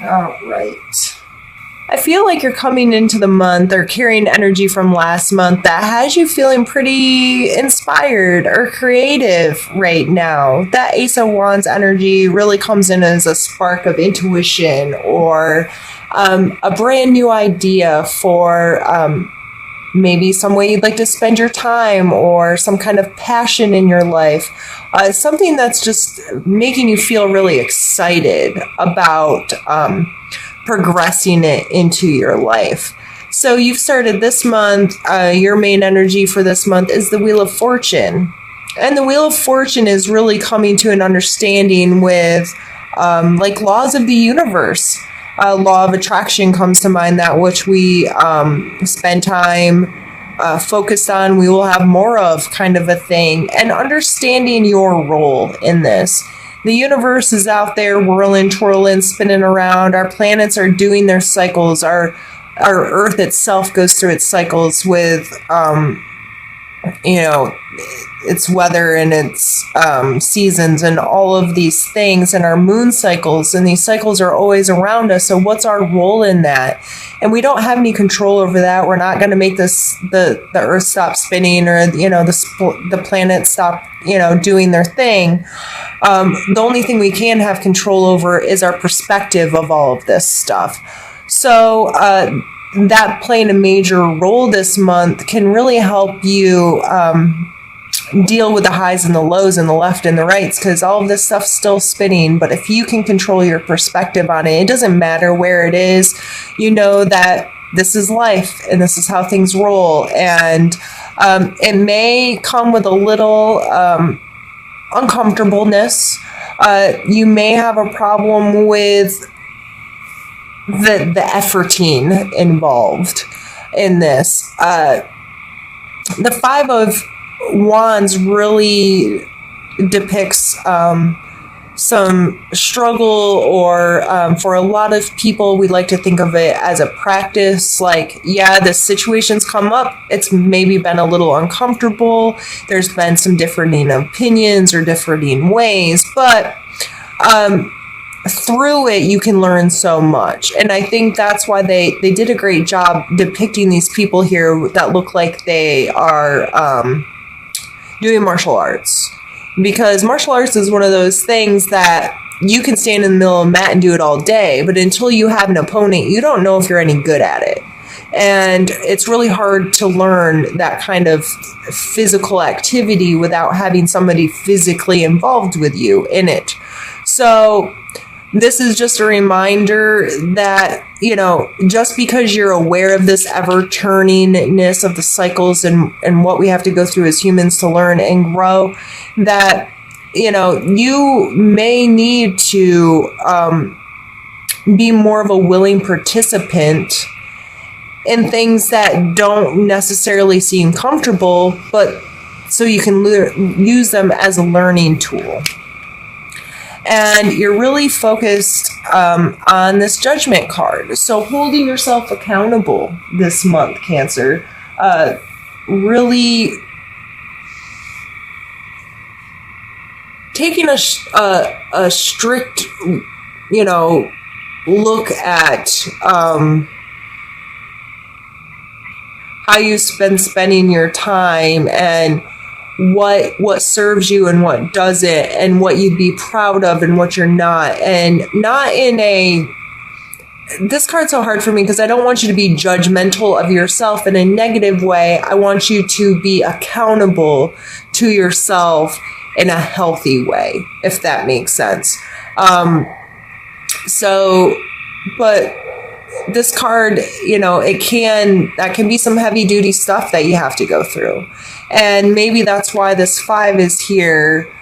All right. I feel like you're coming into the month or carrying energy from last month that has you feeling pretty inspired or creative right now. That Ace of Wands energy really comes in as a spark of intuition or a brand new idea for maybe some way you'd like to spend your time or some kind of passion in your life. Something that's just making you feel really excited about progressing it into your life. So you've started this month, your main energy for this month is the Wheel of Fortune. And the Wheel of Fortune is really coming to an understanding with like laws of the universe. Law of attraction comes to mind, that which we spend time focused on, we will have more of, kind of a thing. And understanding your role in this. The universe is out there whirling, twirling, spinning around. Our planets are doing their cycles. Our Earth itself goes through its cycles with, its weather and its seasons and all of these things, and our moon cycles. And these cycles are always around us. So what's our role in that? And we don't have any control over that. We're not going to make the Earth stop spinning or, the planets stop, doing their thing. The only thing we can have control over is our perspective of all of this stuff. So that playing a major role this month can really help you deal with the highs and the lows and the left and the rights, because all of this stuff's still spinning. But if you can control your perspective on it, it doesn't matter where it is. You know that this is life and this is how things roll. And it may come with a little uncomfortableness. You may have a problem with the efforting involved in this. The Five of Wands really depicts some struggle, or for a lot of people, we like to think of it as a practice. Like, yeah, the situations come up. It's maybe been a little uncomfortable. There's been some differing opinions or differing ways, but through it, you can learn so much. And I think that's why they did a great job depicting these people here that look like they are doing martial arts. Because martial arts is one of those things that you can stand in the middle of the mat and do it all day, but until you have an opponent, you don't know if you're any good at it. And it's really hard to learn that kind of physical activity without having somebody physically involved with you in it. So this is just a reminder that, just because you're aware of this ever-turningness of the cycles and what we have to go through as humans to learn and grow, that, you may need to be more of a willing participant in things that don't necessarily seem comfortable, but so you can use them as a learning tool. And you're really focused on this Judgment card. So holding yourself accountable this month, Cancer, really taking a strict, look at how you've been spending your time and what serves you and what doesn't, and what you'd be proud of and what you're not. And not in this card's so hard for me because I don't want you to be judgmental of yourself in a negative way. I want you to be accountable to yourself in a healthy way, if that makes sense. But this card, that can be some heavy duty stuff that you have to go through. And maybe that's why this 5 is here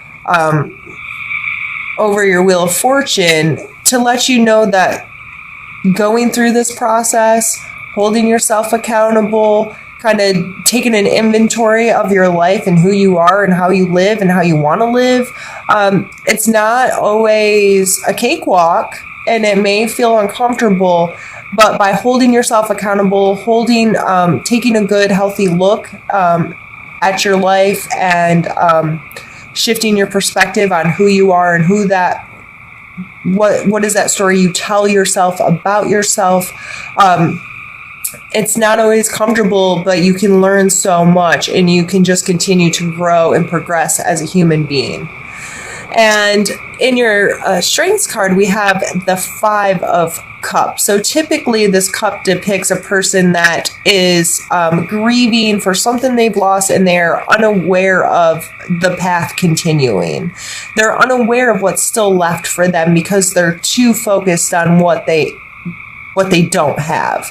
over your Wheel of Fortune, to let you know that going through this process, holding yourself accountable, kind of taking an inventory of your life and who you are and how you live and how you want to live. It's not always a cakewalk, and it may feel uncomfortable, but by holding yourself accountable, taking a good, healthy look at your life and shifting your perspective on who you are and who that what is that story you tell yourself about yourself? It's not always comfortable, but you can learn so much, and you can just continue to grow and progress as a human being. And in your strengths card, we have the 5 of Cups. So typically this cup depicts a person that is grieving for something they've lost, and they're unaware of the path continuing. They're unaware of what's still left for them because they're too focused on what they don't have.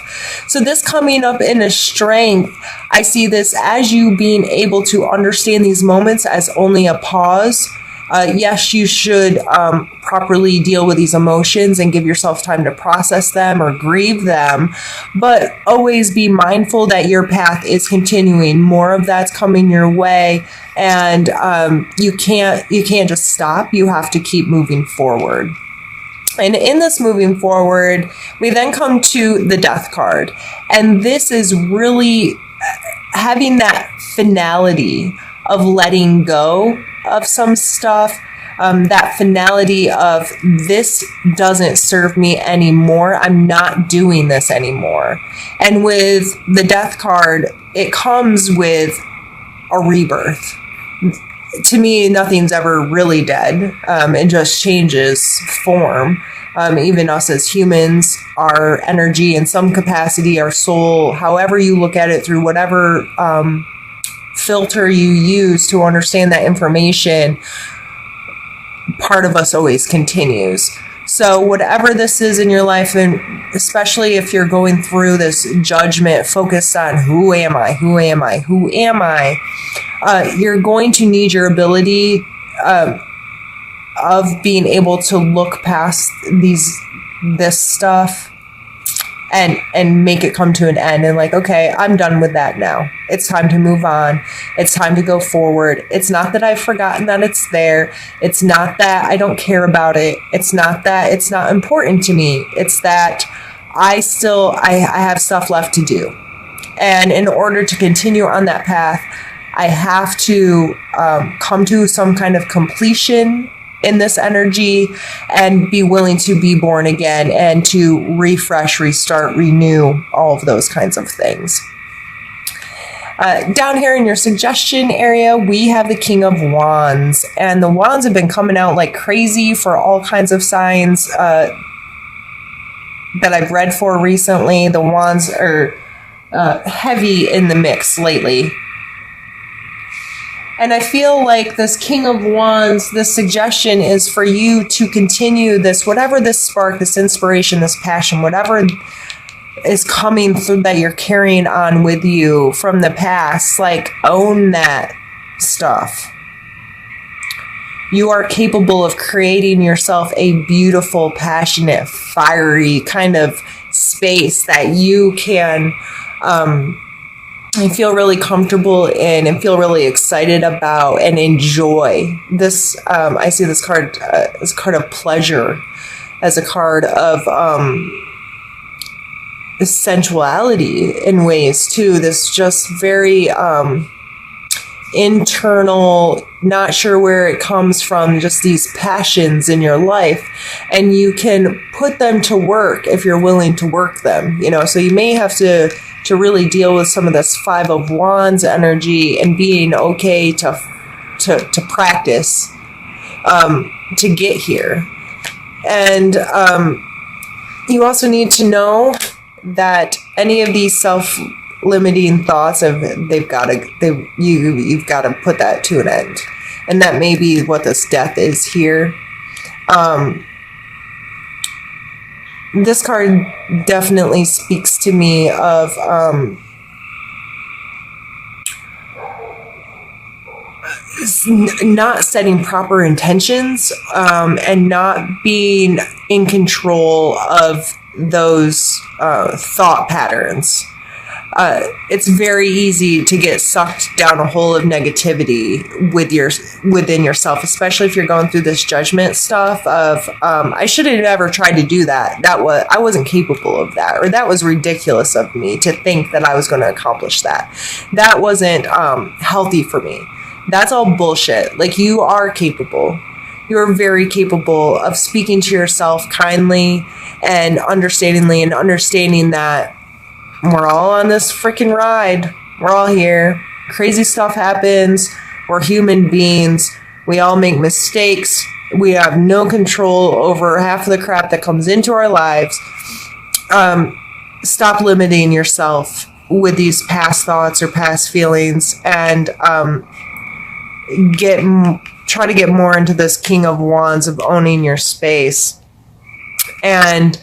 So this coming up in a strength, I see this as you being able to understand these moments as only a pause. Yes, you should properly deal with these emotions and give yourself time to process them or grieve them, but always be mindful that your path is continuing. More of that's coming your way, and you can't just stop. You have to keep moving forward. And in this moving forward, we then come to the Death card, and this is really having that finality of letting go of some stuff, that finality of this doesn't serve me anymore. I'm not doing this anymore. And with the Death card, it comes with a rebirth. To me, nothing's ever really dead. It just changes form. Even us as humans, our energy in some capacity, our soul, however you look at it, through whatever filter you use to understand that information, part of us always continues. So whatever this is in your life, and especially if you're going through this judgment focused on who am I, you're going to need your ability of being able to look past this stuff and make it come to an end, and like, okay, I'm done with that now. It's time to move on. It's time to go forward. It's not that I've forgotten that it's there. It's not that I don't care about it. It's not that it's not important to me. It's that I have stuff left to do. And in order to continue on that path, I have to come to some kind of completion in this energy and be willing to be born again and to refresh, restart, renew, all of those kinds of things. Down here in your suggestion area, we have the King of Wands, and the wands have been coming out like crazy for all kinds of signs that I've read for recently. The wands are heavy in the mix lately. And I feel like this King of Wands, this suggestion is for you to continue this, whatever this spark, this inspiration, this passion, whatever is coming through that you're carrying on with you from the past, like own that stuff. You are capable of creating yourself a beautiful, passionate, fiery kind of space that you can and feel really comfortable in and feel really excited about and enjoy. This, I see this card as a card of pleasure, as a card of sensuality in ways too. This just very internal, not sure where it comes from, just these passions in your life, and you can put them to work if you're willing to work them, so you may have to really deal with some of this 5 of Wands energy and being okay to practice to get here. And you also need to know that any of these self-limiting thoughts you've got to put that to an end, and that may be what this death is here. This card definitely speaks to me of not setting proper intentions and not being in control of those thought patterns. It's very easy to get sucked down a hole of negativity within yourself, especially if you're going through this judgment stuff of I should have never tried to do that. I wasn't capable of that, or that was ridiculous of me to think that I was going to accomplish that. That wasn't healthy for me. That's all bullshit. Like, you are capable. You're very capable of speaking to yourself kindly and understandingly, and understanding that we're all on this freaking ride. We're all here. Crazy stuff happens. We're human beings. We all make mistakes. We have no control over half of the crap that comes into our lives. Stop limiting yourself with these past thoughts or past feelings, and try to get more into this King of Wands of owning your space, and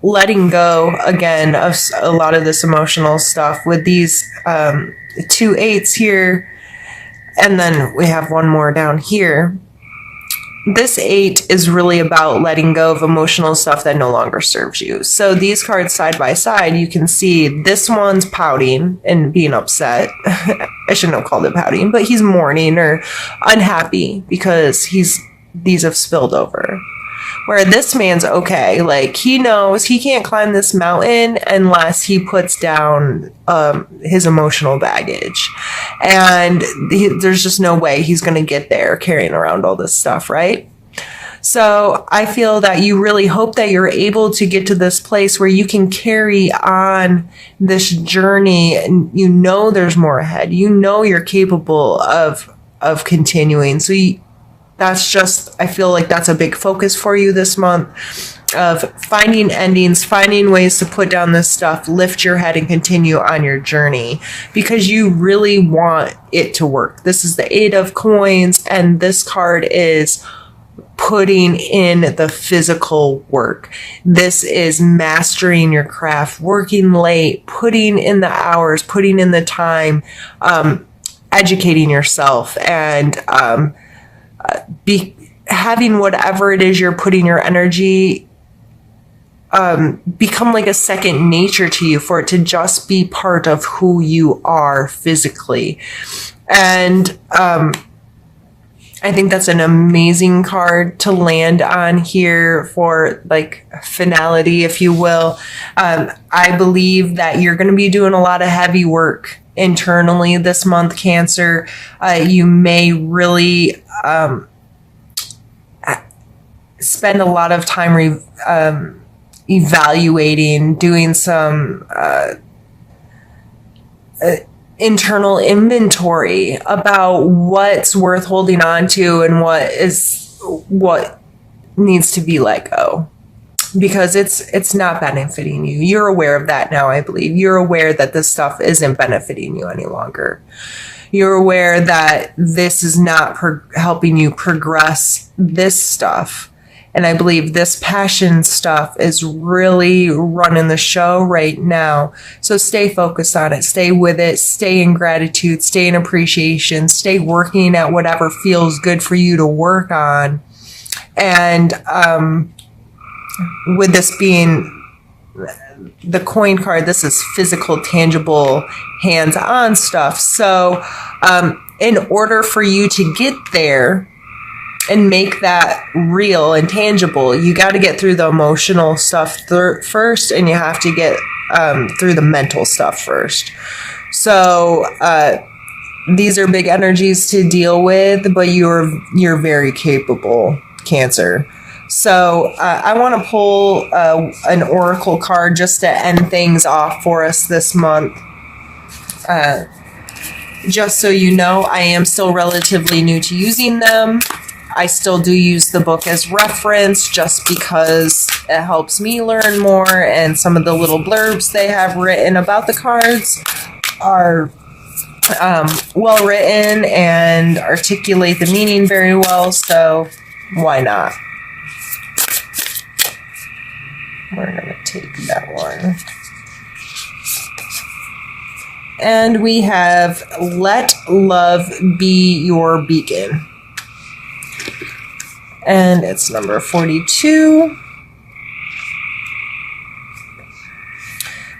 letting go again of a lot of this emotional stuff with these 2 8s here, and then we have one more down here. This 8 is really about letting go of emotional stuff that no longer serves you. So these cards side by side, you can see this one's pouting and being upset. I shouldn't have called it pouting, but he's mourning or unhappy because these have spilled over. Where this man's okay. Like, he knows he can't climb this mountain unless he puts down his emotional baggage. And there's just no way he's going to get there carrying around all this stuff, right? So I feel that you really hope that you're able to get to this place where you can carry on this journey, and you know there's more ahead. You know you're capable of continuing. So I feel like that's a big focus for you this month, of finding endings, finding ways to put down this stuff, lift your head, and continue on your journey, because you really want it to work. This is the 8 of coins, and this card is putting in the physical work. This is mastering your craft, working late, putting in the hours, putting in the time, educating yourself, and having whatever it is you're putting your energy become like a second nature to you, for it to just be part of who you are physically. And I think that's an amazing card to land on here for like finality, if you will. I believe that you're going to be doing a lot of heavy work internally this month, Cancer. You may really spend a lot of time evaluating, doing some internal inventory about what's worth holding on to and what needs to be let go, because it's not benefiting you. You're aware of that now, I believe. You're aware that this stuff isn't benefiting you any longer. You're aware that this is not helping you progress this stuff. And I believe this passion stuff is really running the show right now. So stay focused on it. Stay with it. Stay in gratitude. Stay in appreciation. Stay working at whatever feels good for you to work on. And with this being the coin card, this is physical, tangible, hands-on stuff. So in order for you to get there and make that real and tangible, you got to get through the emotional stuff first, and you have to get through the mental stuff first. So these are big energies to deal with, but you're very capable, Cancer. So I want to pull an oracle card just to end things off for us this month. Just so you know, I am still relatively new to using them. I still do use the book as reference just because it helps me learn more, and some of the little blurbs they have written about the cards are well written and articulate the meaning very well, so why not? We're going to take that one. And we have Let Love Be Your Beacon. And it's number 42.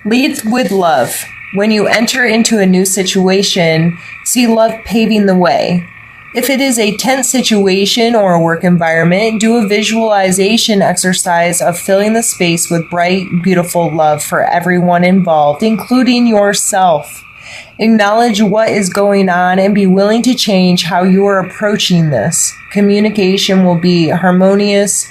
Lead with love. When you enter into a new situation, see love paving the way. If it is a tense situation or a work environment, do a visualization exercise of filling the space with bright, beautiful love for everyone involved, including yourself. Acknowledge what is going on and be willing to change how you are approaching this. Communication will be harmonious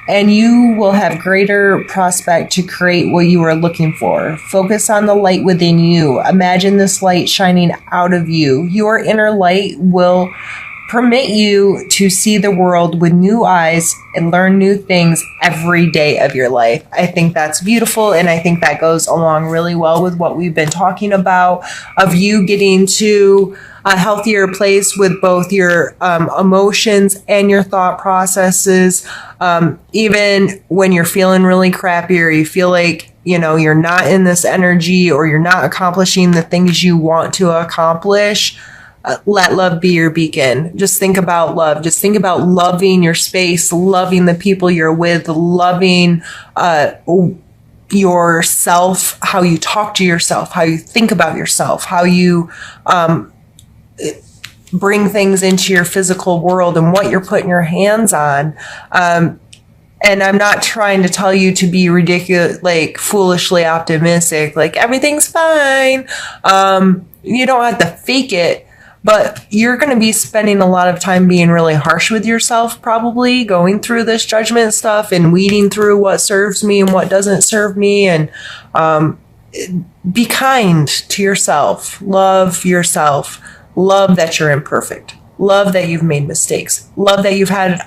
and you will have greater prospect to create what you are looking for. Focus on the light within you. Imagine this light shining out of you. Your inner light will permit you to see the world with new eyes and learn new things every day of your life. I think that's beautiful, and I think that goes along really well with what we've been talking about, of you getting to a healthier place with both your emotions and your thought processes. Even when you're feeling really crappy or you feel like, you know, you're not in this energy or you're not accomplishing the things you want to accomplish, let love be your beacon. Just think about love. Just think about loving your space, loving the people you're with, loving yourself, how you talk to yourself, how you think about yourself, how you bring things into your physical world and what you're putting your hands on. And I'm not trying to tell you to be ridiculous, like foolishly optimistic, like everything's fine. You don't have to fake it. But you're going to be spending a lot of time being really harsh with yourself, probably going through this judgment stuff and weeding through what serves me and what doesn't serve me. And be kind to yourself. Love yourself. Love that you're imperfect. Love that you've made mistakes. Love that you've had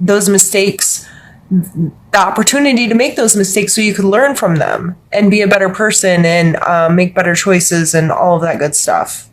those mistakes, the opportunity to make those mistakes so you could learn from them and be a better person and make better choices and all of that good stuff.